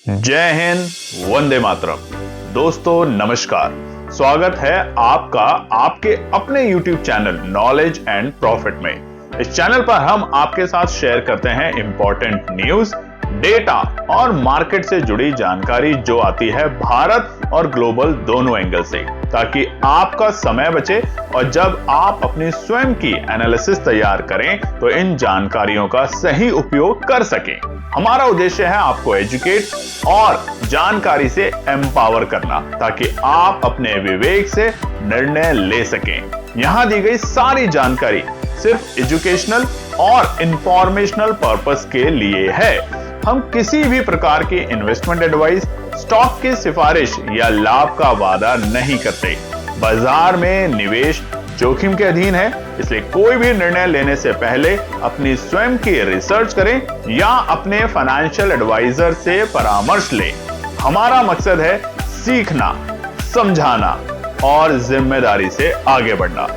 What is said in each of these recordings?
जय हिंद, वंदे मातरम। दोस्तों नमस्कार, स्वागत है आपका आपके अपने YouTube channel knowledge and profit में। इस चैनल पर हम आपके साथ शेयर करते हैं इंपॉर्टेंट न्यूज, डेटा और मार्केट से जुड़ी जानकारी जो आती है भारत और ग्लोबल दोनों एंगल से, ताकि आपका समय बचे और जब आप अपनी स्वयं की एनालिसिस तैयार करें तो इन जानकारियों का सही उपयोग कर सकें। हमारा उद्देश्य है आपको एजुकेट और जानकारी से एम्पावर करना, ताकि आप अपने विवेक से निर्णय ले सकें। यहां दी गई सारी जानकारी सिर्फ एजुकेशनल और इंफॉर्मेशनल पर्पस के लिए है। हम किसी भी प्रकार की इन्वेस्टमेंट एडवाइस, स्टॉक की सिफारिश या लाभ का वादा नहीं करते। बाजार में निवेश जोखिम के अधीन है, इसलिए कोई भी निर्णय लेने से पहले अपनी स्वयं की रिसर्च करें या अपने फाइनेंशियल एडवाइजर से परामर्श लें। हमारा मकसद है सीखना, समझाना और जिम्मेदारी से आगे बढ़ना।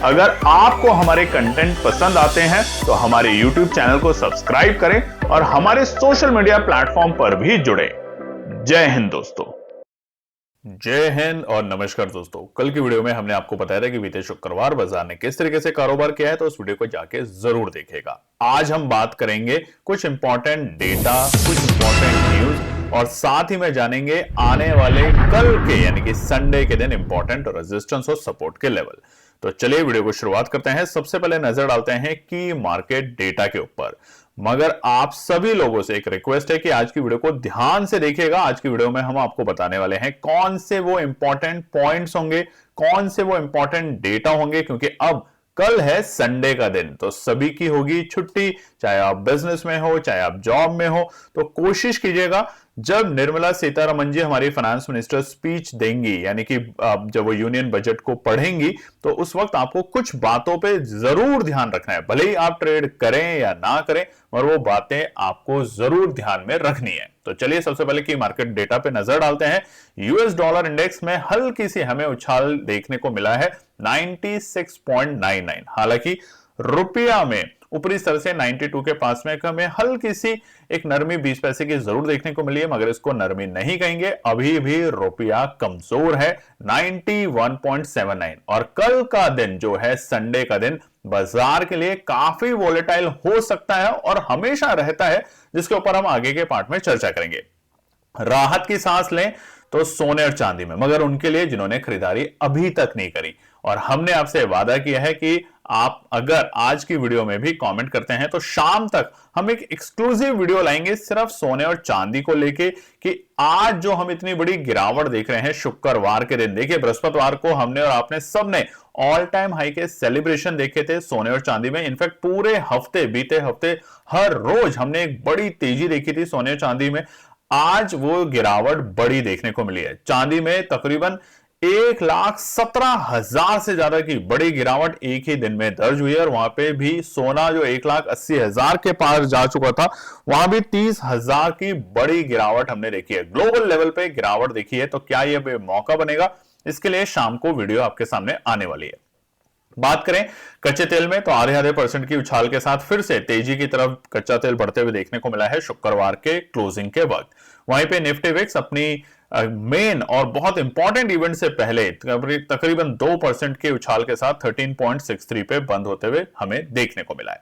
अगर आपको हमारे कंटेंट पसंद आते हैं तो हमारे YouTube चैनल को सब्सक्राइब करें और हमारे सोशल मीडिया प्लेटफॉर्म पर भी जुड़े। जय हिंद दोस्तों। जय हिंद और नमस्कार दोस्तों। कल की वीडियो में हमने आपको बताया था कि बीते शुक्रवार बाजार ने किस तरीके से कारोबार किया है, तो उस वीडियो को जाके जरूर देखिएगा। आज हम बात करेंगे कुछ इंपॉर्टेंट डेटा, कुछ इंपॉर्टेंट न्यूज और साथ ही में जानेंगे आने वाले कल के यानी कि संडे के दिन इंपॉर्टेंट रेजिस्टेंस और सपोर्ट के लेवल। तो चलिए वीडियो को शुरुआत करते हैं। सबसे पहले नजर डालते हैं की मार्केट डेटा के ऊपर। मगर आप सभी लोगों से एक रिक्वेस्ट है कि आज की वीडियो को ध्यान से देखिएगा। आज की वीडियो में हम आपको बताने वाले हैं कौन से वो इंपॉर्टेंट पॉइंट्स होंगे, कौन से वो इंपॉर्टेंट डेटा होंगे, क्योंकि अब कल है संडे का दिन, तो सभी की होगी छुट्टी, चाहे आप बिजनेस में हो चाहे आप जॉब में हो। तो कोशिश कीजिएगा जब निर्मला सीतारमण जी हमारी फाइनेंस मिनिस्टर स्पीच देंगी, यानी कि जब वो यूनियन बजट को पढ़ेंगी, तो उस वक्त आपको कुछ बातों पे जरूर ध्यान रखना है। भले ही आप ट्रेड करें या ना करें, और वो बातें आपको जरूर ध्यान में रखनी है। तो चलिए सबसे पहले की मार्केट डेटा पे नजर डालते हैं। यूएस डॉलर इंडेक्स में हल्की सी हमें उछाल देखने को मिला है 96.99। हालांकि रुपया में ऊपरी स्तर से 92 के पास में हमें हल्की सी एक नरमी 20 पैसे की जरूर देखने को मिली है, मगर इसको नरमी नहीं कहेंगे। अभी भी रुपया कमजोर है 91.79। और कल का दिन जो है संडे का दिन बाजार के लिए काफी वोलेटाइल हो सकता है और हमेशा रहता है, जिसके ऊपर हम आगे के पार्ट में चर्चा करेंगे। राहत की सांस लें तो सोने और चांदी में, मगर उनके लिए जिन्होंने खरीदारी अभी तक नहीं करी। और हमने आपसे वादा किया है कि आप अगर आज की वीडियो में भी कमेंट करते हैं तो शाम तक हम एक एक्सक्लूसिव वीडियो लाएंगे सिर्फ सोने और चांदी को लेके, कि आज जो हम इतनी बड़ी गिरावट देख रहे हैं शुक्रवार के दिन। देखिए बृहस्पतिवार को हमने और आपने सबने ऑल टाइम हाई के सेलिब्रेशन देखे थे सोने और चांदी में। इनफैक्ट पूरे हफ्ते, बीते हफ्ते हर रोज हमने एक बड़ी तेजी देखी थी सोने और चांदी में। आज वो गिरावट बड़ी देखने को मिली है। चांदी में तकरीबन 1,17,000 से ज्यादा की बड़ी गिरावट एक ही दिन में दर्ज हुई है। और वहां पे भी सोना जो 1,80,000 के पार जा चुका था, वहां भी 30,000 की बड़ी गिरावट हमने देखी है। ग्लोबल लेवल पे गिरावट देखी है। तो क्या यह मौका बनेगा? इसके लिए शाम को वीडियो आपके सामने आने वाली है। बात करें कच्चे तेल में, तो आधे परसेंट की उछाल के साथ फिर से तेजी की तरफ कच्चा तेल बढ़ते हुए देखने को मिला है शुक्रवार के क्लोजिंग के वक्त। वहीं पे निफ्टी विक्स अपनी मेन और बहुत इंपॉर्टेंट इवेंट से पहले तकरीबन 2% के उछाल के साथ 13.63 पे बंद होते हुए हमें देखने को मिला है।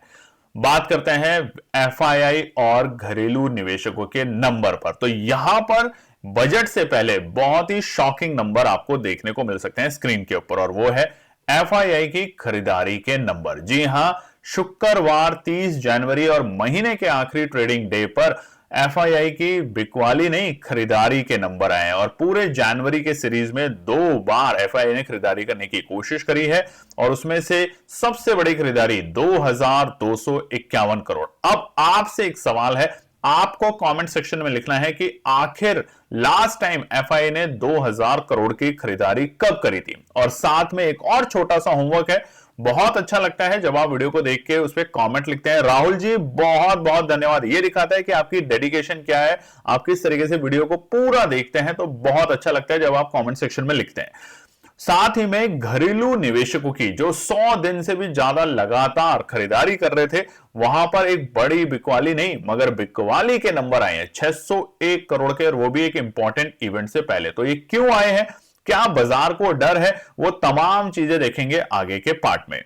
बात करते हैं एफआईआई और घरेलू निवेशकों के नंबर पर। तो यहां पर बजट से पहले बहुत ही शॉकिंग नंबर आपको देखने को मिल सकते हैं स्क्रीन के ऊपर, और वो है एफआईआई की खरीदारी के नंबर। जी हां, शुक्रवार 30 जनवरी और महीने के आखिरी ट्रेडिंग डे पर एफआईआई की बिकवाली नहीं, खरीदारी के नंबर आए हैं। और पूरे जनवरी के सीरीज में 2 बार एफआईआई ने खरीदारी करने की कोशिश करी है, और उसमें से सबसे बड़ी खरीदारी 2,251 करोड़। अब आपसे एक सवाल है, आपको कमेंट सेक्शन में लिखना है कि आखिर लास्ट टाइम एफआईआई ने 2,000 करोड़ की खरीदारी कब करी थी। और साथ में एक और छोटा सा होमवर्क है। बहुत अच्छा लगता है जब आप वीडियो को देख के उस पर कमेंट लिखते हैं। राहुल जी बहुत बहुत धन्यवाद। ये दिखाता है कि आपकी डेडिकेशन क्या है, आप किस तरीके से वीडियो को पूरा देखते हैं। तो बहुत अच्छा लगता है जब आप कमेंट सेक्शन में लिखते हैं। साथ ही में घरेलू निवेशकों की जो 100 दिन से भी ज्यादा लगातार खरीदारी कर रहे थे, वहां पर एक बड़ी बिकवाली नहीं मगर बिकवाली के नंबर आए हैं 601 करोड़ के, और वो भी एक इंपॉर्टेंट इवेंट से पहले। तो ये क्यों आए हैं, क्या बाजार को डर है, वो तमाम चीजें देखेंगे आगे के पार्ट में।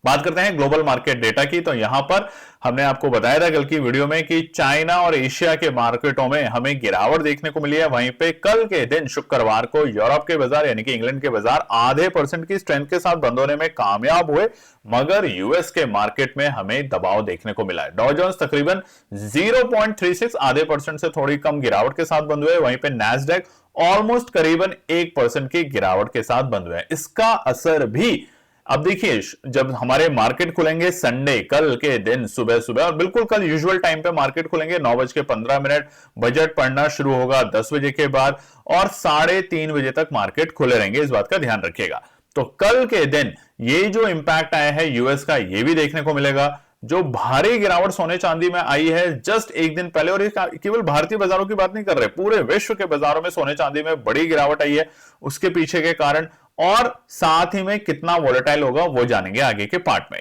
बात करते हैं ग्लोबल मार्केट डेटा की। तो यहां पर हमने आपको बताया था कल की वीडियो में कि चाइना और एशिया के मार्केटों में हमें गिरावट देखने को मिली है। वहीं पे कल के दिन शुक्रवार को यूरोप के बाजार यानी कि इंग्लैंड के बाजार आधे % की स्ट्रेंथ के साथ बंद होने में कामयाब हुए, मगर यूएस के मार्केट में हमें दबाव देखने को मिला है। डॉ जोन्स तकरीबन 0.36 आधे % से थोड़ी कम गिरावट के साथ बंद हुए। वहीं पे नैस्डैक ऑलमोस्ट करीबन 1% की गिरावट के साथ बंद हुए। इसका असर भी अब देखिए, जब हमारे मार्केट खुलेंगे संडे कल के दिन सुबह सुबह, और बिल्कुल कल यूजुअल टाइम पे मार्केट खुलेंगे 9:15, बजट पढ़ना शुरू होगा 10 बजे के बाद और 3:30 बजे तक मार्केट खुले रहेंगे, इस बात का ध्यान रखिएगा। तो कल के दिन ये जो इंपैक्ट आया है यूएस का, ये भी देखने को मिलेगा। जो भारी गिरावट सोने चांदी में आई है जस्ट एक दिन पहले, और ये केवल भारतीय बाजारों की बात नहीं कर रहे, पूरे विश्व के बाजारों में सोने चांदी में बड़ी गिरावट आई है, उसके पीछे के कारण और साथ ही में कितना वोलेटाइल होगा वो जानेंगे आगे के पार्ट में।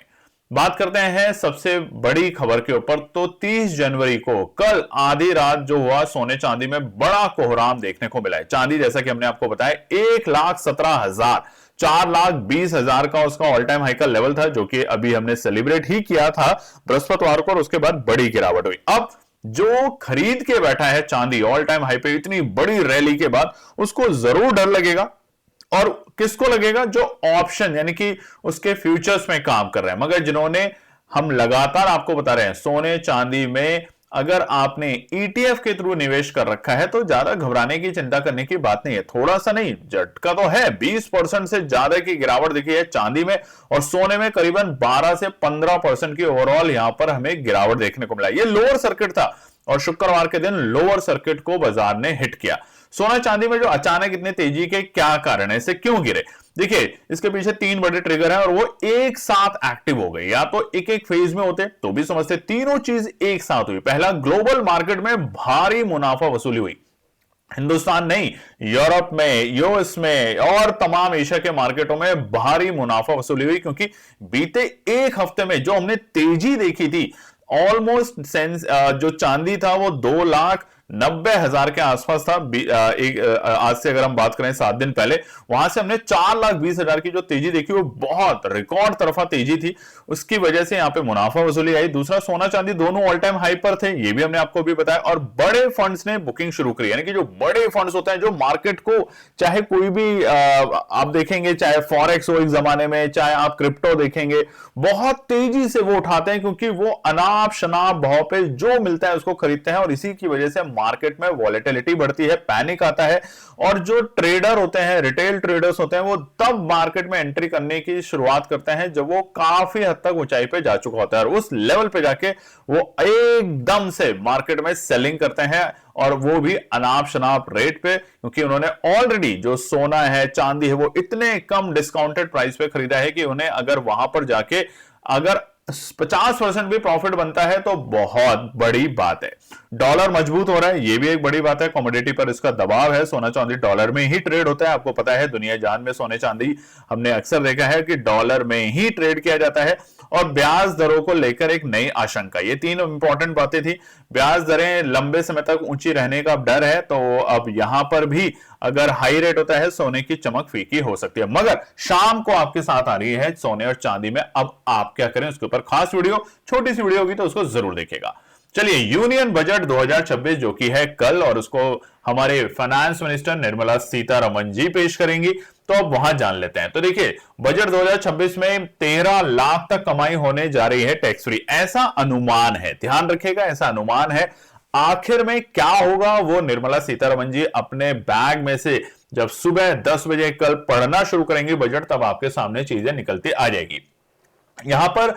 बात करते हैं सबसे बड़ी खबर के ऊपर। तो 30 जनवरी को कल आधी रात जो हुआ, सोने चांदी में बड़ा कोहराम देखने को मिला है। चांदी जैसा कि हमने आपको बताया 1,17,000 4,20,000 का उसका ऑल टाइम हाई का लेवल था, जो कि अभी हमने सेलिब्रेट ही किया था बृहस्पतिवार को, और उसके बाद बड़ी गिरावट हुई। अब जो खरीद के बैठा है चांदी ऑल टाइम हाई पे इतनी बड़ी रैली के बाद, उसको जरूर डर लगेगा। और किसको लगेगा? जो ऑप्शन यानी कि उसके फ्यूचर्स में काम कर रहे हैं। मगर जिन्होंने, हम लगातार आपको बता रहे हैं, सोने चांदी में अगर आपने ईटीएफ के थ्रू निवेश कर रखा है तो ज्यादा घबराने की, चिंता करने की बात नहीं है। थोड़ा सा नहीं, झटका तो है, 20% से ज्यादा की गिरावट दिखी है चांदी में, और सोने में करीबन 12 से 15% की ओवरऑल यहां पर हमें गिरावट देखने को मिला। ये लोअर सर्किट था और शुक्रवार के दिन लोअर सर्किट को बाजार ने हिट किया। सोना चांदी में जो अचानक इतने तेजी के क्या कारण है, इसे क्यों गिरे? देखिए, इसके पीछे 3 बड़े ट्रिगर हैं और वो एक साथ एक्टिव हो गए। या तो एक एक फेज में होते तो भी समझते, तीनों चीज एक साथ हुई। पहला, ग्लोबल मार्केट में भारी मुनाफा वसूली हुई। हिंदुस्तान नहीं, यूरोप में, यूएस में और तमाम एशिया के मार्केटों में भारी मुनाफा वसूली हुई, क्योंकि बीते एक हफ्ते में जो हमने तेजी देखी थी, ऑलमोस्ट जो चांदी था वो 2,90,000 के आसपास था। आज से अगर हम बात करें 7 दिन पहले, वहां से हमने 4,20,000 की जो तेजी देखी, वो बहुत रिकॉर्ड तरफा तेजी थी। उसकी वजह से यहां पे मुनाफा वसूली आई। दूसरा, सोना चांदी दोनों ऑल टाइम हाई पर थे, ये भी हमने आपको भी बताया। और बड़े फंड्स ने बुकिंग शुरू करी, यानी कि जो बड़े फंड्स होते हैं जो मार्केट को, चाहे कोई भी आप देखेंगे, चाहे फॉरेक्स हो एक जमाने में, चाहे आप क्रिप्टो देखेंगे, बहुत तेजी से वो उठाते हैं, क्योंकि वो अनाप शनाप भाव पे जो मिलता है उसको खरीदते हैं। और इसी की वजह से मार्केट में वॉलेटिलिटी बढ़ती है, पैनिक आता है, और जो ट्रेडर होते हैं, रिटेल ट्रेडर्स होते हैं, वो तब मार्केट में एंट्री करने की शुरुआत करते हैं जब वो काफी हद तक ऊंचाई पे जा चुका होता है, और उस लेवल पे जाके वो एकदम से मार्केट में सेलिंग करते हैं, और वो भी अनाप शनाप रेट पे, क्योंकि उन्होंने ऑलरेडी जो सोना है, चांदी है, वो इतने कम डिस्काउंटेड प्राइस पे खरीदा है कि उन्हें अगर वहां पर जाके अगर 50% भी प्रॉफिट बनता है तो बहुत बड़ी बात है। डॉलर मजबूत हो रहा है, ये भी एक बड़ी बात है। कमोडिटी पर इसका दबाव है। सोना चांदी डॉलर में ही ट्रेड होता है, आपको पता है। दुनिया जान में सोने चांदी हमने अक्सर देखा है कि डॉलर में ही ट्रेड किया जाता है। और ब्याज दरों को लेकर एक नई आशंका, ये 3 इंपॉर्टेंट बातें थी। ब्याज दरें लंबे समय तक ऊंची रहने का डर है, तो अब यहां पर भी अगर हाई रेट होता है, सोने की चमक फीकी हो सकती है। मगर शाम को आपके साथ आ रही है सोने और चांदी में, अब आप क्या करें, उसके ऊपर खास वीडियो, छोटी सी वीडियो होगी तो उसको जरूर देखिएगा। चलिए, यूनियन बजट 2026 जो कि है कल, और उसको हमारे फाइनेंस मिनिस्टर निर्मला सीतारमण जी पेश करेंगी, तो अब वहां जान लेते हैं। तो देखिए, बजट 2026 में 13 लाख तक कमाई होने जा रही है टैक्स फ्री, ऐसा अनुमान है। ध्यान रखिएगा, ऐसा अनुमान है। आखिर में क्या होगा वो निर्मला सीतारमण जी अपने बैग में से जब सुबह 10 बजे कल पढ़ना शुरू करेंगे बजट, तब आपके सामने चीजें निकलती आ जाएगी। यहां पर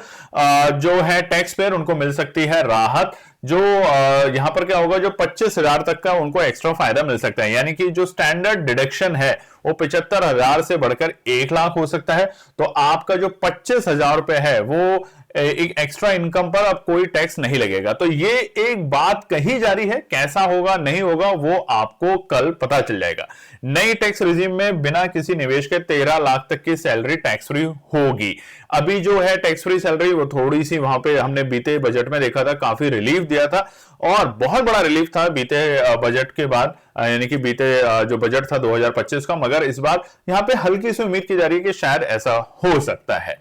जो है टैक्स पेयर, उनको मिल सकती है राहत। जो यहां पर क्या होगा, जो 25,000 तक का उनको एक्स्ट्रा फायदा मिल सकता है, यानी कि जो स्टैंडर्ड डिडक्शन है वो 75,000 से बढ़कर 1 लाख हो सकता है। तो आपका जो 25,000 रुपए है वो एक एक्स्ट्रा इनकम पर अब कोई टैक्स नहीं लगेगा। तो ये एक बात कही जा रही है, कैसा होगा नहीं होगा वो आपको कल पता चल जाएगा। नई टैक्स रिजीम में बिना किसी निवेश के 13 लाख तक की सैलरी टैक्स फ्री होगी। अभी जो है टैक्स फ्री सैलरी वो थोड़ी सी वहां पे हमने बीते बजट में देखा था, काफी रिलीफ दिया था और बहुत बड़ा रिलीफ था बीते बजट के बाद, यानी कि बीते जो बजट था 2025 का। मगर इस बार यहां पे हल्की सी उम्मीद की जा रही है कि शायद ऐसा हो सकता है।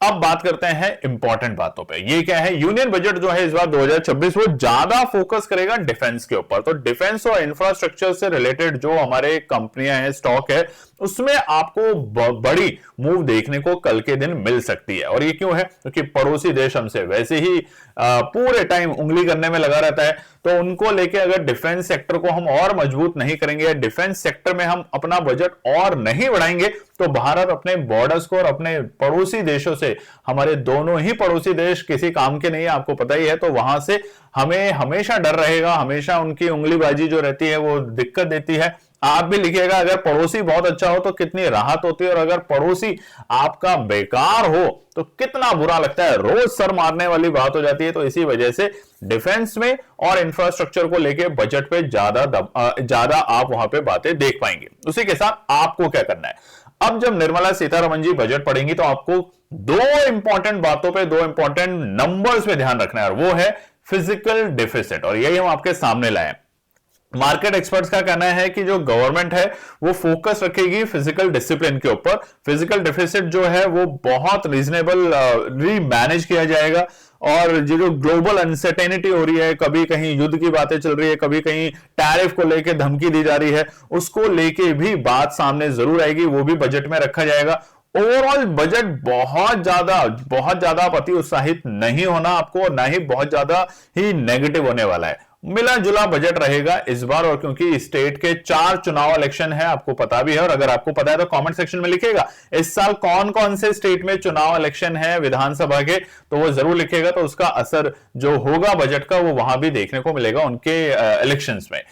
अब बात करते हैं इंपॉर्टेंट बातों पे। ये क्या है, यूनियन बजट जो है इस बार 2026 वो ज्यादा फोकस करेगा डिफेंस के ऊपर। तो डिफेंस और इंफ्रास्ट्रक्चर से रिलेटेड जो हमारे कंपनियां हैं, स्टॉक है, उसमें आपको बड़ी मूव देखने को कल के दिन मिल सकती है। और ये क्यों है, क्योंकि पड़ोसी देश हमसे वैसे ही पूरे टाइम उंगली करने में लगा रहता है। तो उनको लेके अगर डिफेंस सेक्टर को हम और मजबूत नहीं करेंगे या डिफेंस सेक्टर में हम अपना बजट और नहीं बढ़ाएंगे तो भारत अपने बॉर्डर्स को और अपने पड़ोसी देशों से, हमारे दोनों ही पड़ोसी देश किसी काम के नहीं है, आपको पता ही है, तो वहां से हमें हमेशा डर रहेगा, हमेशा उनकी उंगलीबाजी जो रहती है वो दिक्कत देती है। आप भी लिखिएगा, अगर पड़ोसी बहुत अच्छा हो तो कितनी राहत होती है और अगर पड़ोसी आपका बेकार हो तो कितना बुरा लगता है, रोज सर मारने वाली बात हो जाती है। तो इसी वजह से डिफेंस में और इंफ्रास्ट्रक्चर को लेके बजट पे ज्यादा आप वहां पे बातें देख पाएंगे। उसी के साथ आपको क्या करना है, अब जब निर्मला सीतारमण जी बजट पढ़ेंगी तो आपको दो इंपॉर्टेंट बातों पे, दो इंपॉर्टेंट नंबर्स पे ध्यान रखना है, और वो है फिजिकल डेफिसिट। और यही हम आपके सामने लाए। मार्केट एक्सपर्ट्स का कहना है कि जो गवर्नमेंट है वो फोकस रखेगी फिजिकल डिसिप्लिन के ऊपर। फिजिकल डेफिसिट जो है वो बहुत रीजनेबल मैनेज किया जाएगा। और जो ग्लोबल अनसर्टेनिटी हो रही है, कभी कहीं युद्ध की बातें चल रही है, कभी कहीं टैरिफ को लेके धमकी दी जा रही है, उसको लेके भी बात सामने जरूर आएगी, वो भी बजट में रखा जाएगा। ओवरऑल बजट बहुत ज्यादा आप अति उत्साहित नहीं होना आपको, ना ही बहुत ज्यादा ही नेगेटिव होने वाला है। मिला जुला बजट रहेगा इस बार। और क्योंकि स्टेट के 4 चुनाव इलेक्शन है, आपको पता भी है, और अगर आपको पता है तो कमेंट सेक्शन में लिखिएगा इस साल कौन कौन से स्टेट में चुनाव इलेक्शन है विधानसभा के, तो वो जरूर लिखिएगा। तो उसका असर जो होगा बजट का वो वहां भी देखने को मिलेगा उनके इलेक्शंस में।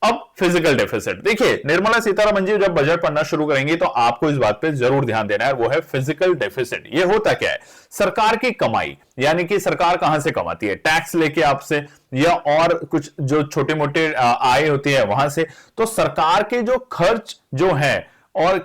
अब फिजिकल डेफिसिट देखिए, निर्मला सीतारमण जी जब बजट पढ़ना शुरू करेंगी तो आपको इस बात पे जरूर ध्यान देना है, वो है फिजिकल डेफिसिट। ये होता क्या है, सरकार की कमाई, यानी कि सरकार कहां से कमाती है, टैक्स लेके आपसे या और कुछ जो छोटे मोटे आय होती है वहां से। तो सरकार के जो खर्च जो है और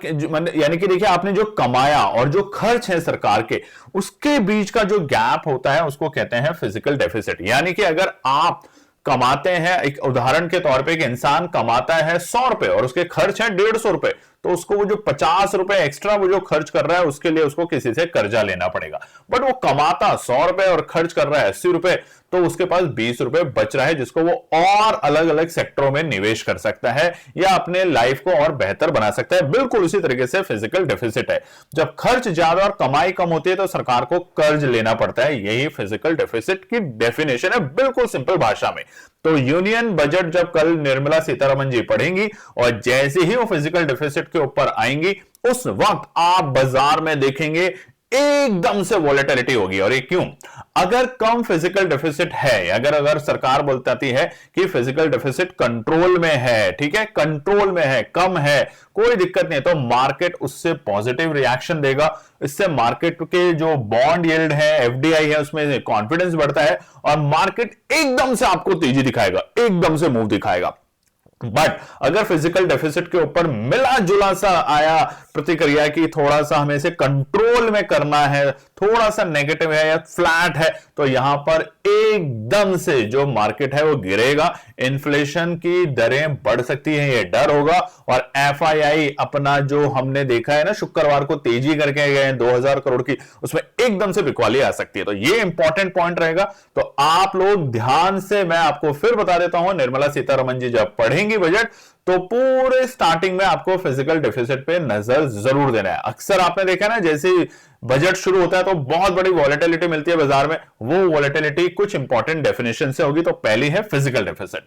यानी कि देखिए आपने जो कमाया और जो खर्च है सरकार के, उसके बीच का जो गैप होता है उसको कहते हैं फिजिकल डेफिसिट। यानी कि अगर आप कमाते हैं, एक उदाहरण के तौर पे एक इंसान कमाता है 100 रुपए और उसके खर्च है 150 रुपए, तो उसको वो जो 50 रुपए एक्स्ट्रा वो जो खर्च कर रहा है उसके लिए उसको किसी से कर्जा लेना पड़ेगा। बट वो कमाता 100 रुपए और खर्च कर रहा है 80 रुपए, तो उसके पास 20 रुपए बच रहा है जिसको वो और अलग अलग सेक्टरों में निवेश कर सकता है या अपने लाइफ को और बेहतर बना सकता है। बिल्कुल उसी तरीके से फिजिकल डेफिसिट है, जब खर्च ज्यादा और कमाई कम होती है तो सरकार को कर्ज लेना पड़ता है। यही फिजिकल डेफिसिट की डेफिनेशन है, बिल्कुल सिंपल भाषा में। तो यूनियन बजट जब कल निर्मला सीतारमण जी पढ़ेंगी और जैसे ही वो फिजिकल डेफिसिट के ऊपर आएंगी, उस वक्त आप बाजार में देखेंगे एकदम से वॉलेटिलिटी होगी। और ये क्यों, अगर कम फिजिकल डेफिसिट है, अगर सरकार बोलती है कि फिजिकल डेफिसिट कंट्रोल में है, ठीक है, कंट्रोल में है, कम है, कोई दिक्कत नहीं, तो मार्केट उससे पॉजिटिव रिएक्शन देगा। इससे मार्केट के जो बॉन्ड यील्ड है, एफडीआई है, उसमें कॉन्फिडेंस बढ़ता है और मार्केट एकदम से आपको तेजी दिखाएगा, एकदम से मूव दिखाएगा। बट अगर फिजिकल डेफिसिट के ऊपर मिला जुला सा आया प्रतिक्रिया की थोड़ा सा हमें इसे कंट्रोल में करना है, थोड़ा सा नेगेटिव है या फ्लैट है, तो यहां पर एकदम से जो मार्केट है वो गिरेगा, इन्फ्लेशन की दरें बढ़ सकती है, ये डर होगा। और एफआईआई अपना जो हमने देखा है ना, शुक्रवार को तेजी करके गए 2000 करोड़ की, उसमें एकदम से बिकवाली आ सकती है। तो ये इंपॉर्टेंट पॉइंट रहेगा। तो आप लोग ध्यान से, मैं आपको फिर बता देता हूं, निर्मला सीतारमण जी जब पढ़ेंगी बजट तो पूरे स्टार्टिंग में आपको फिजिकल डेफिसिट पे नजर जरूर देना है। अक्सर आपने देखा ना, जैसे बजट शुरू होता है तो बहुत बड़ी वॉलेटिलिटी मिलती है बाजार में, वो वॉलेटिलिटी कुछ इंपॉर्टेंट डेफिनेशन से होगी। तो पहली है फिजिकल डेफिसिट,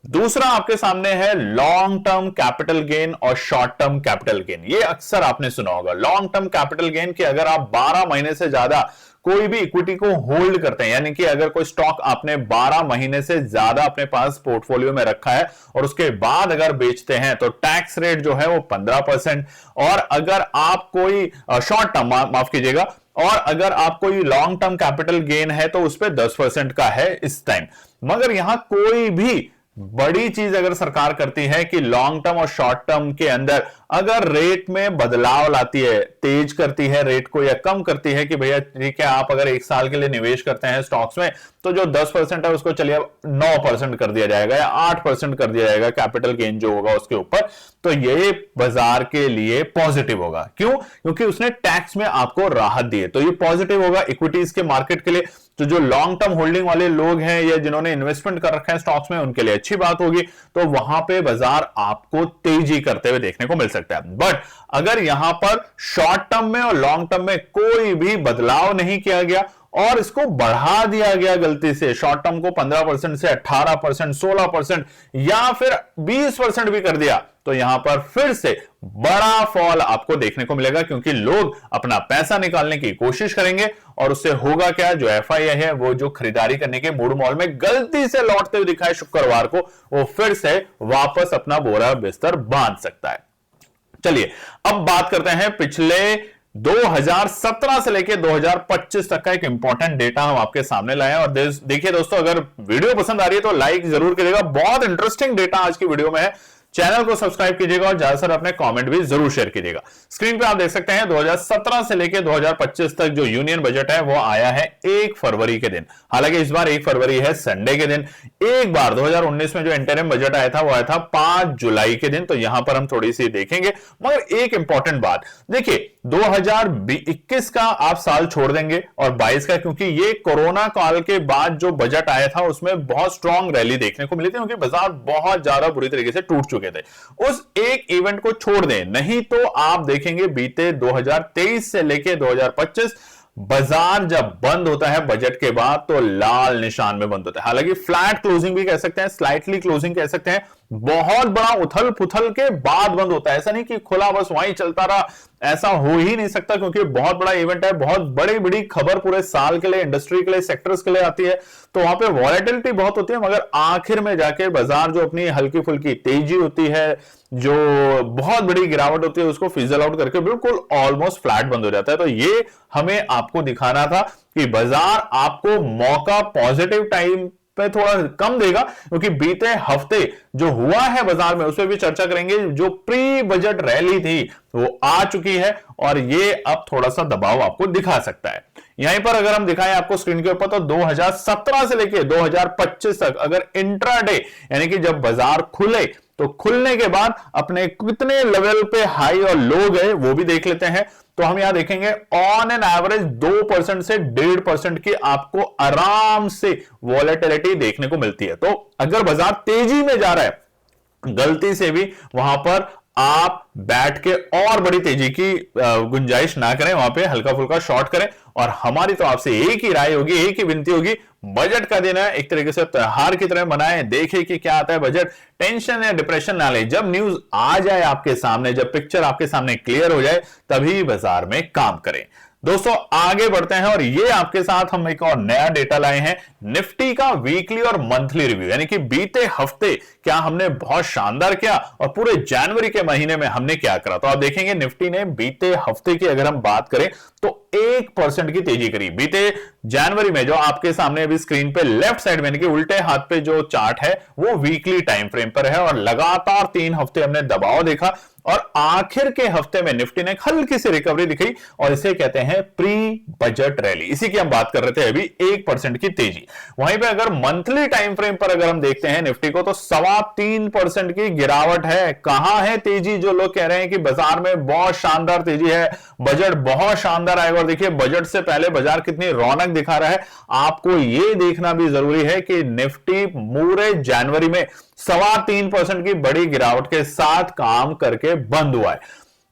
दूसरा आपके सामने है लॉन्ग टर्म कैपिटल गेन और शॉर्ट टर्म कैपिटल गेन। ये अक्सर आपने सुना होगा, लॉन्ग टर्म कैपिटल गेन की अगर आप 12 महीने से ज्यादा कोई भी इक्विटी को होल्ड करते हैं, यानी कि अगर कोई स्टॉक आपने 12 महीने से ज्यादा अपने पास पोर्टफोलियो में रखा है और उसके बाद अगर बेचते हैं तो टैक्स रेट जो है वो 15%, और अगर आप कोई शॉर्ट टर्म, माफ कीजिएगा, और अगर आप कोई लॉन्ग टर्म कैपिटल गेन है तो उस पर 10% का है इस टाइम। मगर यहां कोई भी बड़ी चीज अगर सरकार करती है कि लॉन्ग टर्म और शॉर्ट टर्म के अंदर अगर रेट में बदलाव लाती है, तेज करती है रेट को या कम करती है कि भैया ठीक है आप अगर 1 साल के लिए निवेश करते हैं स्टॉक्स में तो जो 10% है उसको चलिए 9% कर दिया जाएगा या 8% कर दिया जाएगा कैपिटल गेन जो होगा उसके ऊपर, तो ये बाजार के लिए पॉजिटिव होगा। क्यों? क्योंकि उसने टैक्स में आपको राहत दी है, तो ये पॉजिटिव होगा इक्विटीज के मार्केट के लिए। तो जो लॉन्ग टर्म होल्डिंग वाले लोग हैं या जिन्होंने इन्वेस्टमेंट कर रखा है स्टॉक्स में उनके लिए अच्छी बात होगी, तो वहां पे बाजार आपको तेजी करते हुए देखने को मिल सकता है। बट अगर यहां पर शॉर्ट टर्म में और लॉन्ग टर्म में कोई भी बदलाव नहीं किया गया और इसको बढ़ा दिया गया गलती से, शॉर्ट टर्म को 15% से 18%, 16% या फिर 20% भी कर दिया, तो यहां पर फिर से बड़ा फॉल आपको देखने को मिलेगा, क्योंकि लोग अपना पैसा निकालने की कोशिश करेंगे और उससे होगा क्या, जो एफआईआई है वो जो खरीदारी करने के मूड मॉल में गलती से लौटते हुए दिखाए शुक्रवार को, वो फिर से वापस अपना बोरा बिस्तर बांध सकता है। चलिए अब बात करते हैं पिछले 2017 से लेकर 2025 तक का एक इंपॉर्टेंट डेटा हम आपके सामने लाए हैं। और देखिए दोस्तों, अगर वीडियो पसंद आ रही है तो लाइक जरूर करिएगा, बहुत इंटरेस्टिंग डेटा आज की वीडियो में है। चैनल को सब्सक्राइब कीजिएगा और ज्यादातर अपने कमेंट भी जरूर शेयर कीजिएगा। स्क्रीन पे आप देख सकते हैं 2017 से लेकर 2025 तक जो यूनियन बजट है वो आया है 1 फरवरी के दिन। हालांकि इस बार 1 फरवरी है संडे के दिन। एक बार 2019 में जो इंटरिम बजट आया था वो आया था 5 जुलाई के दिन, तो यहां पर हम थोड़ी सी देखेंगे। मगर एक इंपॉर्टेंट बात देखिए, 2021 का आप साल छोड़ देंगे और 22 का, क्योंकि ये कोरोना काल के बाद जो बजट आया था उसमें बहुत स्ट्रॉन्ग रैली देखने को मिली थी, क्योंकि बाजार बहुत ज्यादा बुरी तरीके से टूट चुके थे। उस एक इवेंट को छोड़ दें, नहीं तो आप देखेंगे बीते 2023 से लेके 2025 बाजार जब बंद होता है बजट के बाद तो लाल निशान में बंद होता है। हालांकि फ्लैट क्लोजिंग भी कह सकते हैं, स्लाइटली क्लोजिंग कह सकते हैं, बहुत बड़ा उथल पुथल के बाद बंद होता है। ऐसा नहीं कि खुला बस वहीं चलता रहा, ऐसा हो ही नहीं सकता, क्योंकि बहुत बड़ा इवेंट है, बहुत बड़ी बड़ी खबर पूरे साल के लिए, इंडस्ट्री के लिए, सेक्टर्स के लिए आती है, तो वहां पे वॉलेटिलिटी बहुत होती है। मगर आखिर में जाके बाजार जो अपनी हल्की फुल्की तेजी होती है, जो बहुत बड़ी गिरावट होती है, उसको फिजल आउट करके बिल्कुल ऑलमोस्ट फ्लैट बंद हो जाता है। तो ये हमें आपको दिखाना था कि बाजार आपको मौका पॉजिटिव टाइम पे थोड़ा कम देगा, क्योंकि बीते हफ्ते जो हुआ है बाजार में उस पर भी चर्चा करेंगे। जो प्री बजट रैली थी वो आ चुकी है और ये अब थोड़ा सा दबाव आपको दिखा सकता है। यहीं पर अगर हम दिखाएं आपको स्क्रीन के ऊपर, तो 2017 से लेके 2025 तक अगर इंट्राडे यानी कि जब बाजार खुले तो खुलने के बाद अपने कितने लेवल पे हाई और लो गए वो भी देख लेते हैं। तो हम यहां देखेंगे ऑन एन एवरेज 2% से 1.5% की आपको आराम से वॉलेटिलिटी देखने को मिलती है। तो अगर बाजार तेजी में जा रहा है, गलती से भी वहां पर आप बैठ के और बड़ी तेजी की गुंजाइश ना करें, वहां पे हल्का फुल्का शॉर्ट करें। और हमारी तो आपसे एक ही राय होगी, एक ही विनती होगी, बजट का दिन है, एक तरीके से त्योहार की तरह मनाएं, देखें कि क्या आता है बजट। टेंशन या डिप्रेशन ना ले, जब न्यूज आ जाए आपके सामने, जब पिक्चर आपके सामने क्लियर हो जाए, तभी बाजार में काम करें। दोस्तों आगे बढ़ते हैं और ये आपके साथ हम एक और नया डेटा लाए हैं, निफ्टी का वीकली और मंथली रिव्यू, यानी कि बीते हफ्ते क्या हमने बहुत शानदार किया और पूरे जनवरी के महीने में हमने क्या करा। तो आप देखेंगे निफ्टी ने बीते हफ्ते की अगर हम बात करें तो 1% की तेजी करी। बीते जनवरी में जो आपके सामने अभी स्क्रीन पे लेफ्ट साइड में यानी कि उल्टे हाथ पे जो चार्ट है वो वीकली टाइम फ्रेम पर है और लगातार 3 हफ्ते हमने दबाव देखा और आखिर के हफ्ते में निफ्टी ने हल्की सी रिकवरी दिखाई और इसे कहते हैं प्री बजट रैली। इसी की हम बात कर रहे थे अभी, 1% की तेजी। वहीं पे अगर मंथली टाइम फ्रेम पर अगर हम देखते हैं निफ्टी को तो 3.25% की गिरावट है। कहां है तेजी? जो लोग कह रहे हैं कि बाजार में बहुत शानदार तेजी है, बजट बहुत शानदार आएगा, और देखिए बजट से पहले बाजार कितनी रौनक दिखा रहा है। आपको यह देखना भी जरूरी है कि निफ्टी पूरे जनवरी में 3.25% की बड़ी गिरावट के साथ काम करके बंद हुआ है।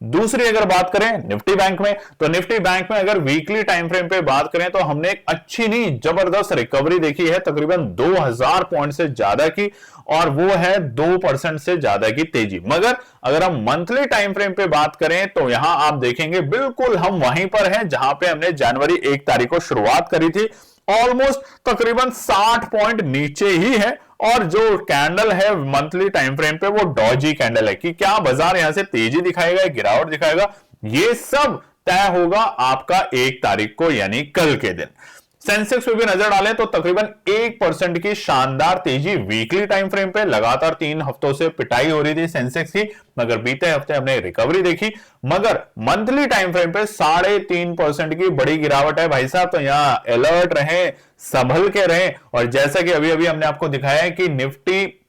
दूसरी अगर बात करें निफ्टी बैंक में, तो निफ्टी बैंक में अगर वीकली टाइम फ्रेम पे बात करें तो हमने एक अच्छी नहीं जबरदस्त रिकवरी देखी है, तकरीबन 2000 पॉइंट से ज्यादा की, और वो है 2% से ज्यादा की तेजी। मगर अगर हम मंथली टाइम फ्रेम पे बात करें तो यहां आप देखेंगे बिल्कुल हम वहीं पर हैं जहां पे हमने जनवरी 1 तारीख को शुरुआत करी थी, ऑलमोस्ट तकरीबन 60 पॉइंट नीचे ही है। और जो कैंडल है मंथली टाइम फ्रेम पे वो डॉजी कैंडल है कि क्या बाजार यहां से तेजी दिखाएगा, गिरावट दिखाएगा, ये सब तय होगा आपका 1 तारीख को यानी कल के दिन। सेंसेक्स पे भी नजर डालें तो तकरीबन 1% की शानदार तेजी वीकली टाइम फ्रेम पे, लगातार 3 हफ्तों से पिटाई हो रही थी सेंसेक्स की, मगर बीते हफ्ते हमने रिकवरी देखी। मगर मंथली टाइम फ्रेम पे 3.5% की बड़ी गिरावट है भाई साहब, तो यहां अलर्ट रहें, संभल के रहें। और जैसा कि अभी अभी हमने आपको दिखाया है कि निफ्टी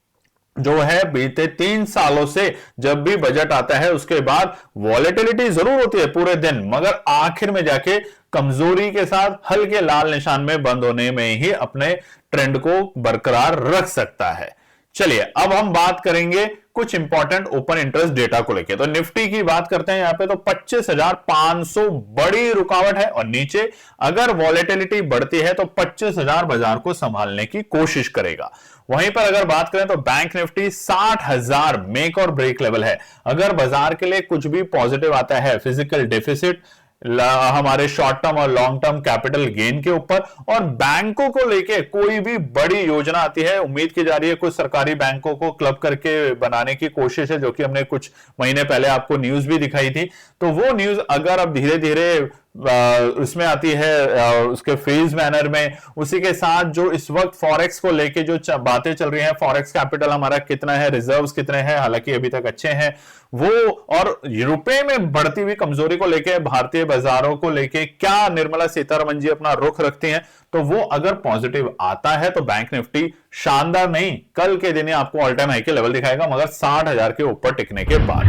जो है बीते 3 सालों से जब भी बजट आता है उसके बाद वॉलेटिलिटी जरूर होती है पूरे दिन, मगर आखिर में जाके कमजोरी के साथ हल्के लाल निशान में बंद होने में ही अपने ट्रेंड को बरकरार रख सकता है। चलिए अब हम बात करेंगे कुछ इंपॉर्टेंट ओपन इंटरेस्ट डेटा को लेकर। तो निफ्टी की बात करते हैं यहां पे, तो 25,500 बड़ी रुकावट है, और नीचे अगर वॉलेटिलिटी बढ़ती है तो 25,000 बाजार को संभालने की कोशिश करेगा। वहीं पर अगर बात करें तो बैंक निफ्टी 60,000 मेक और ब्रेक लेवल है। अगर बाजार के लिए कुछ भी पॉजिटिव आता है, फिजिकल डेफिसिट, हमारे शॉर्ट टर्म और लॉन्ग टर्म कैपिटल गेन के ऊपर, और बैंकों को लेके कोई भी बड़ी योजना आती है, उम्मीद की जा रही है कुछ सरकारी बैंकों को क्लब करके बनाने की कोशिश है, जो कि हमने कुछ महीने पहले आपको न्यूज भी दिखाई थी। तो वो न्यूज अगर अब धीरे धीरे उसमें आती है उसके फेज मैनर में, उसी के साथ जो इस वक्त फॉरेक्स को लेके जो बातें चल रही हैं, फॉरेक्स कैपिटल हमारा कितना है, रिजर्व्स कितने हैं, हालांकि अभी तक अच्छे हैं वो, और रुपए में बढ़ती हुई कमजोरी को लेके, भारतीय बाजारों को लेके क्या निर्मला सीतारमण जी अपना रुख रखती हैं, तो वो अगर पॉजिटिव आता है तो बैंक निफ्टी शानदार नहीं कल के दिन आपको ऑल टाइम हाई के लेवल दिखाएगा, मगर 60,000 के ऊपर टिकने के बाद।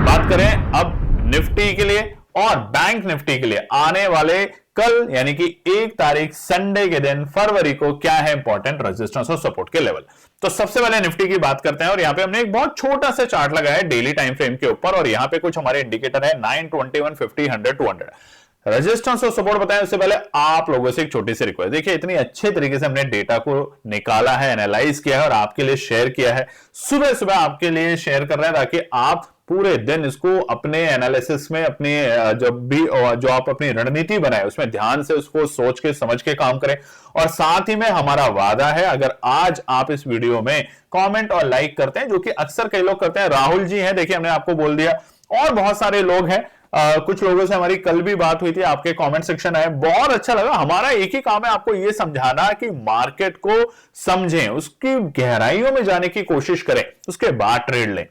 बात करें अब निफ्टी के लिए और बैंक निफ्टी के लिए आने वाले कल यानी कि 1 तारीख संडे के दिन फरवरी को क्या है इंपॉर्टेंट रेजिस्टेंस और सपोर्ट के लेवल। तो सबसे पहले निफ्टी की बात करते हैं, और यहां पे हमने एक बहुत छोटा सा चार्ट लगाया है डेली टाइम फ्रेम के ऊपर, और यहां पे कुछ हमारे इंडिकेटर है 9, 21, 50, 100, 200 रेजिस्टेंस और सपोर्ट बताएं उससे पहले आप लोगों से एक छोटी सी रिक्वेस्ट। देखिए इतनी अच्छे तरीके से हमने डेटा को निकाला है, एनालाइज किया है और आपके लिए शेयर किया है, सुबह सुबह आपके लिए शेयर कर रहे हैं ताकि आप पूरे दिन इसको अपने एनालिसिस में, अपने जब भी जो आप अपनी रणनीति बनाए उसमें ध्यान से उसको सोच के समझ के काम करें। और साथ ही में हमारा वादा है, अगर आज आप इस वीडियो में कमेंट और लाइक करते हैं, जो कि अक्सर कई लोग करते हैं, राहुल जी हैं, देखिए हमने आपको बोल दिया, और बहुत सारे लोग हैं, कुछ लोगों से हमारी कल भी बात हुई थी, आपके कमेंट सेक्शन आए, बहुत अच्छा लगा। हमारा एक ही काम है आपको यह समझाना कि मार्केट को समझें, उसकी गहराइयों में जाने की कोशिश करें, उसके बाद ट्रेड लें।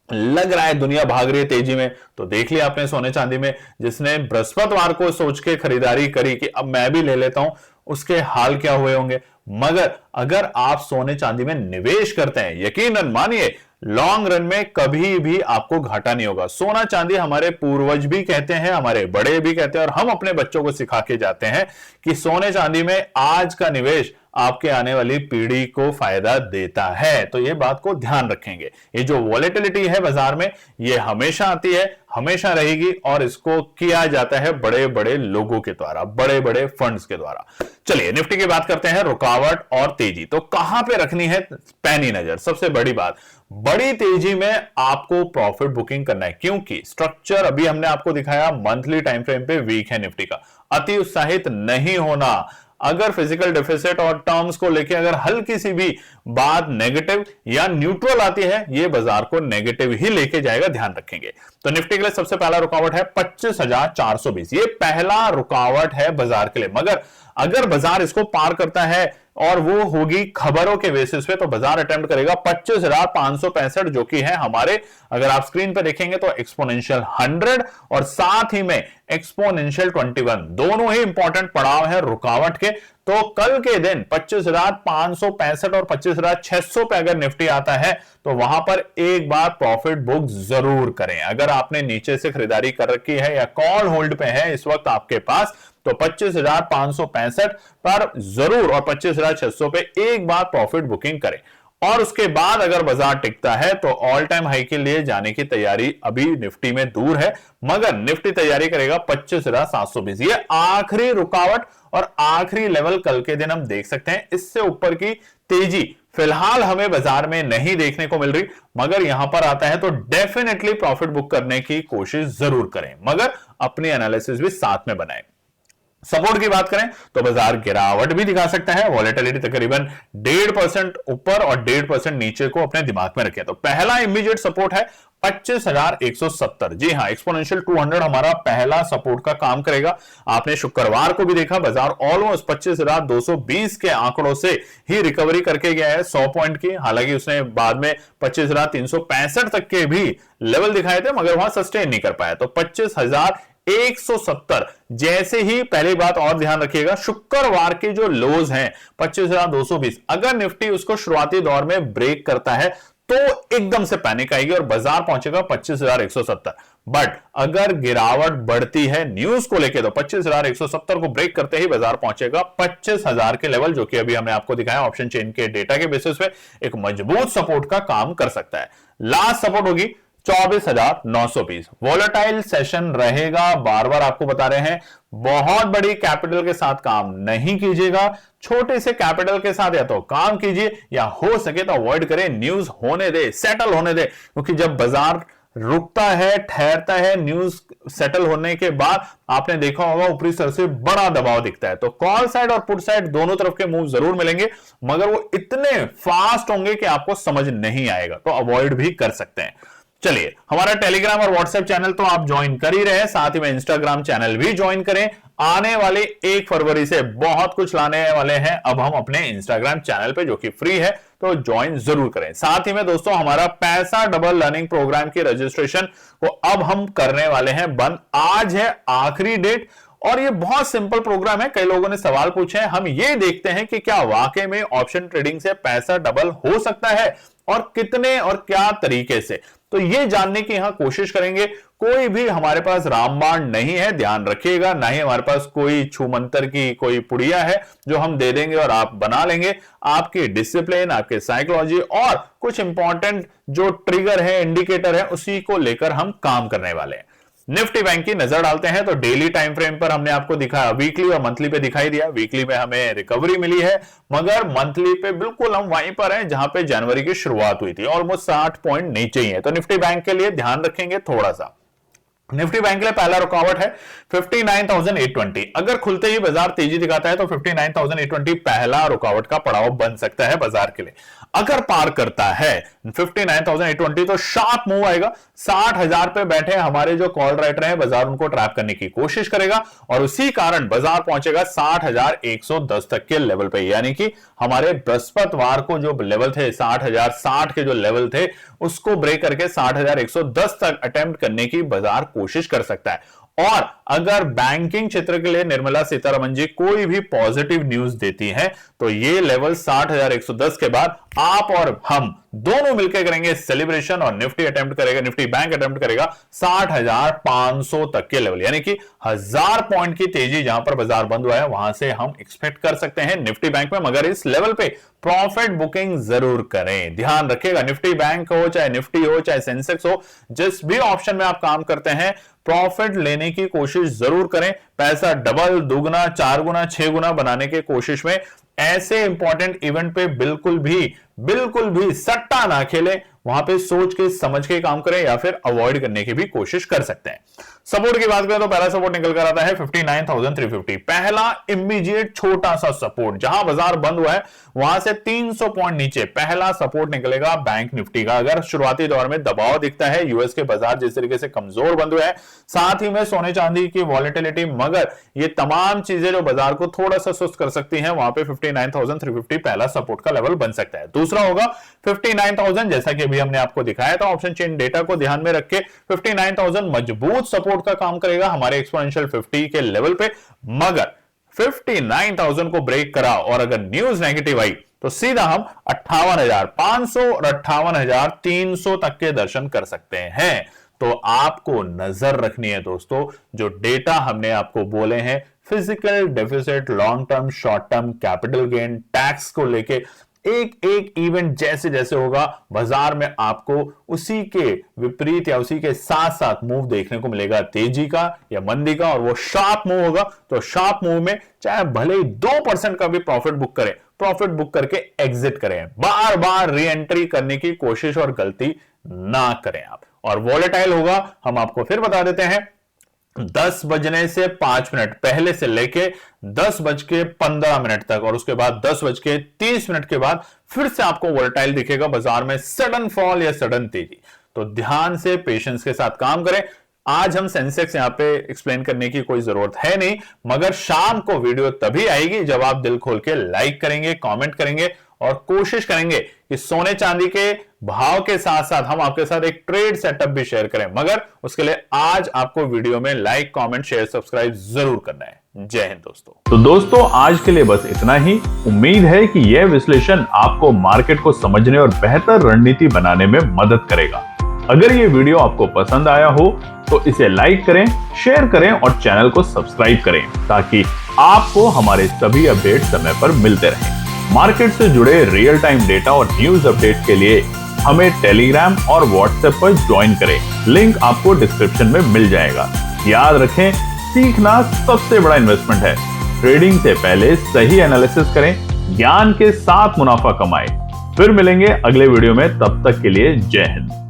लग रहा है दुनिया भाग रही है तेजी में, तो देख लिया आपने सोने चांदी में, जिसने बृहस्पतिवार को सोच के खरीदारी करी कि अब मैं भी ले लेता हूं, उसके हाल क्या हुए होंगे। मगर अगर आप सोने चांदी में निवेश करते हैं, यकीनन मानिए लॉन्ग रन में कभी भी आपको घाटा नहीं होगा। सोना चांदी हमारे पूर्वज भी कहते हैं, हमारे बड़े भी कहते हैं, और हम अपने बच्चों को सिखा के जाते हैं कि सोने चांदी में आज का निवेश आपके आने वाली पीढ़ी को फायदा देता है। तो ये बात को ध्यान रखेंगे। ये जो वॉलेटिलिटी है बाजार में, ये हमेशा आती है, हमेशा रहेगी, और इसको किया जाता है बड़े बड़े लोगों के द्वारा, बड़े बड़े फंड्स के द्वारा। चलिए निफ्टी की बात करते हैं, रुकावट और तेजी। तो कहां पे रखनी है पैनी नजर? सबसे बड़ी बात, बड़ी तेजी में आपको प्रॉफिट बुकिंग करना है, क्योंकि स्ट्रक्चर अभी हमने आपको दिखाया मंथली टाइम फ्रेम पे वीक है निफ्टी का। अति उत्साहित नहीं होना। अगर फिजिकल डेफिसिट और टर्म्स को लेकर अगर हल्की सी भी बात नेगेटिव या न्यूट्रल आती है, ये बाजार को नेगेटिव ही लेके जाएगा, ध्यान रखेंगे। तो निफ्टी के लिए सबसे पहला रुकावट है 25,420, ये पहला रुकावट है बाजार के लिए। मगर अगर बाजार इसको पार करता है और वो होगी खबरों के बेसिस पे, तो बाजार अटेम्प्ट करेगा 25,565, जो कि है हमारे, अगर आप स्क्रीन पे देखेंगे तो एक्सपोनेंशियल 100 और साथ ही में एक्सपोनेंशियल 21, दोनों ही इंपॉर्टेंट पड़ाव है रुकावट के। तो कल के दिन 25,565 और 25,600 पे अगर निफ्टी आता है तो वहां पर एक बार प्रॉफिट बुक जरूर करें। अगर आपने नीचे से खरीदारी कर रखी है या कॉल होल्ड पे है इस वक्त आपके पास, तो 25,565 पर जरूर और 25,600 पे एक बार प्रॉफिट बुकिंग करें। और उसके बाद अगर बाजार टिकता है तो ऑल टाइम हाई के लिए जाने की तैयारी अभी निफ्टी में दूर है, मगर निफ्टी तैयारी करेगा 25,720। ये आखिरी रुकावट और आखिरी लेवल कल के दिन हम देख सकते हैं। इससे ऊपर की तेजी फिलहाल हमें बाजार में नहीं देखने को मिल रही, मगर यहां पर आता है तो डेफिनेटली प्रॉफिट बुक करने की कोशिश जरूर करें, मगर अपनी एनालिसिस भी साथ में बनाएं। सपोर्ट की बात करें तो बाजार गिरावट भी दिखा सकता है। वॉलेटिलिटी तकरीबन 1.5% ऊपर और 1.5% नीचे को अपने दिमाग में रखें। तो पहला इमीडिएट सपोर्ट है 25,170। जी हां, एक्सपोनेंशियल 200 हमारा पहला सपोर्ट का काम करेगा। आपने शुक्रवार को भी देखा बाजार ऑलमोस्ट 25,220 के आंकड़ों से ही रिकवरी करके गया है 100 पॉइंट की। हालांकि उसने बाद में 25,365 तक के भी लेवल दिखाए थे, मगर वहां सस्टेन नहीं कर पाया। तो 25,170 जैसे ही, पहली बात और ध्यान रखिएगा, शुक्रवार के जो लोज हैं 25,220, अगर निफ्टी उसको शुरुआती दौर में ब्रेक करता है तो एकदम से पैनिक आएगी और बाजार पहुंचेगा 25,170। बट अगर गिरावट बढ़ती है न्यूज को लेके तो 25,170 को ब्रेक करते ही बाजार पहुंचेगा 25,000 के लेवल, जो कि अभी हमने आपको दिखाया ऑप्शन चेन के डेटा के बेसिस पे एक मजबूत सपोर्ट का काम कर सकता है। लास्ट सपोर्ट होगी 24,920। वोलेटाइल सेशन रहेगा, बार बार आपको बता रहे हैं, बहुत बड़ी कैपिटल के साथ काम नहीं कीजिएगा, छोटे से कैपिटल के साथ या तो काम कीजिए या हो सके तो अवॉइड करें। न्यूज होने दे, सेटल होने दे, क्योंकि जब बाजार रुकता है, ठहरता है, न्यूज सेटल होने के बाद आपने देखा होगा ऊपरी स्तर से बड़ा दबाव दिखता है। तो कॉल साइड और पुट साइड दोनों तरफ के मूव जरूर मिलेंगे, मगर वो इतने फास्ट होंगे कि आपको समझ नहीं आएगा, तो अवॉइड भी कर सकते हैं। चलिए, हमारा टेलीग्राम और व्हाट्सएप चैनल तो आप ज्वाइन कर ही रहे हैं, साथ ही में इंस्टाग्राम चैनल भी ज्वाइन करें। आने वाले 1 फरवरी से बहुत कुछ लाने वाले हैं अब हम अपने इंस्टाग्राम चैनल पे, जो कि फ्री है, तो ज्वाइन जरूर करें। साथ ही में दोस्तों, हमारा पैसा डबल लर्निंग प्रोग्राम की रजिस्ट्रेशन को अब हम करने वाले हैं बंद। आज है आखिरी डेट और ये बहुत सिंपल प्रोग्राम है। कई लोगों ने सवाल पूछे हैं, हम ये देखते हैं कि क्या वाकई में ऑप्शन ट्रेडिंग से पैसा डबल हो सकता है और कितने और क्या तरीके से, तो ये जानने की यहां कोशिश करेंगे। कोई भी हमारे पास रामबाण नहीं है, ध्यान रखिएगा, ना ही हमारे पास कोई छूमंतर की कोई पुड़िया है जो हम दे देंगे और आप बना लेंगे। आपकी डिसिप्लिन, आपके साइकोलॉजी और कुछ इंपॉर्टेंट जो ट्रिगर है, इंडिकेटर है, उसी को लेकर हम काम करने वाले हैं। निफ्टी बैंक की नजर डालते हैं तो डेली टाइम फ्रेम पर हमने आपको दिखाया, वीकली और मंथली पे दिखाई दिया। वीकली में हमें रिकवरी मिली है, मगर मंथली पे बिल्कुल हम वहीं पर हैं जहां पे जनवरी की शुरुआत हुई थी, ऑलमोस्ट 60 पॉइंट नीचे ही है। तो निफ्टी बैंक के लिए ध्यान रखेंगे थोड़ा सा। निफ्टी बैंक के लिए पहला रुकावट है 59,820। अगर खुलते ही बाजार तेजी दिखाता है तो 59,820 पहला रुकावट का पड़ाव बन सकता है बाजार के लिए। अगर पार करता है 59,820 तो शार्प मूव आएगा। 60,000 पे बैठे हमारे जो कॉल राइटर हैं, बाजार उनको ट्रैप करने की कोशिश करेगा और उसी कारण बाजार पहुंचेगा 60,110 तक के लेवल पे। यानी कि हमारे बृहस्पतिवार को जो लेवल थे 60,060 के जो लेवल थे, उसको ब्रेक करके 60,110 तक अटेम्प्ट करने की बाजार कोशिश कर सकता है। और अगर बैंकिंग क्षेत्र के लिए निर्मला सीतारमण जी कोई भी पॉजिटिव न्यूज देती है तो ये लेवल 60,110 के बाद आप और हम दोनों मिलकर करेंगे सेलिब्रेशन और निफ्टी अटेम्प्ट करेगा, निफ्टी बैंक अटेम्प्ट करेगा 60,500 तक के लेवल। यानी कि 1000 पॉइंट की तेजी जहां पर बाजार बंद हुआ है वहां से हम एक्सपेक्ट कर सकते हैं निफ्टी बैंक में, मगर इस लेवल पे प्रॉफिट बुकिंग जरूर करें। ध्यान रखिएगा, निफ्टी बैंक हो, चाहे निफ्टी हो, चाहे सेंसेक्स हो, जिस भी ऑप्शन में आप काम करते हैं, प्रॉफिट लेने की कोशिश जरूर करें। पैसा डबल, दुगना, 4 गुना, 6 गुना बनाने की कोशिश में ऐसे इंपॉर्टेंट इवेंट पे बिल्कुल भी सट्टा ना खेलें। वहां पे सोच के समझ के काम करें या फिर अवॉइड करने की भी कोशिश कर सकते हैं। सपोर्ट की बात करें तो पहला सपोर्ट निकल कर आता है 59,350। पहला इमीडिएट छोटा सा सपोर्ट, जहां बाजार बंद हुआ है वहां से 300 पॉइंट नीचे पहला सपोर्ट निकलेगा बैंक निफ्टी का। अगर शुरुआती दौर में दबाव दिखता है, यूएस के बाजार जिस तरीके से कमजोर बंद हुए हैं, साथ ही में सोने चांदी की वॉलेटिलिटी, मगर ये तमाम चीजें जो बाजार को थोड़ा सा सुस्त कर सकती हैं, वहां पे 59,350 पहला सपोर्ट का लेवल बन सकता है। दूसरा होगा 59,000, जैसा कि अभी हमने आपको दिखाया था ऑप्शन चेन डेटा को ध्यान में रख के 59,000 मजबूत सपोर्ट का काम करेगा हमारे एक्सपोनेंशियल 50 के लेवल पे। मगर 59,000 को ब्रेक करा और अगर न्यूज नेगेटिव आई तो सीधा हम 58,500 और 58,300 तक के दर्शन कर सकते हैं। तो आपको नजर रखनी है दोस्तों, जो डेटा हमने आपको बोले हैं, physical deficit, long term, short term, capital gain, tax को लेके एक एक इवेंट जैसे जैसे होगा बाजार में आपको उसी के विपरीत या उसी के साथ साथ मूव देखने को मिलेगा, तेजी का या मंदी का, और वो शार्प मूव होगा। तो शार्प मूव में चाहे भले ही 2% का भी प्रॉफिट बुक करें, प्रॉफिट बुक करके एग्जिट करें, बार बार री एंट्री करने की कोशिश और गलती ना करें आप। और वॉलेटाइल होगा, हम आपको फिर बता देते हैं, 10 बजने से 5 मिनट पहले से लेके 10:15 तक और उसके बाद 10:30 के बाद फिर से आपको वोलेटाइल दिखेगा बाजार में, सडन फॉल या सडन तेजी। तो ध्यान से पेशेंस के साथ काम करें। आज हम सेंसेक्स यहां पे एक्सप्लेन करने की कोई जरूरत है नहीं, मगर शाम को वीडियो तभी आएगी जब आप दिल खोल के लाइक करेंगे, कमेंट करेंगे और कोशिश करेंगे कि सोने चांदी के भाव के साथ साथ हम आपके साथ एक ट्रेड सेटअप भी शेयर करें। मगर उसके लिए आज आपको वीडियो में लाइक, कमेंट, शेयर, सब्सक्राइब जरूर करना है। जय हिंद दोस्तों। तो दोस्तों आज के लिए बस इतना ही। उम्मीद है कि यह विश्लेषण आपको मार्केट को समझने और बेहतर रणनीति बनाने में मदद करेगा। अगर ये वीडियो आपको पसंद आया हो तो इसे लाइक करें, शेयर करें और चैनल को सब्सक्राइब करें ताकि आपको हमारे सभी अपडेट समय पर मिलते रहें। मार्केट से जुड़े रियल टाइम डेटा और न्यूज अपडेट के लिए हमें टेलीग्राम और व्हाट्सएप पर ज्वाइन करें। लिंक आपको डिस्क्रिप्शन में मिल जाएगा। याद रखें, सीखना सबसे बड़ा इन्वेस्टमेंट है। ट्रेडिंग से पहले सही एनालिसिस करें, ज्ञान के साथ मुनाफा कमाएं। फिर मिलेंगे अगले वीडियो में, तब तक के लिए जय हिंद।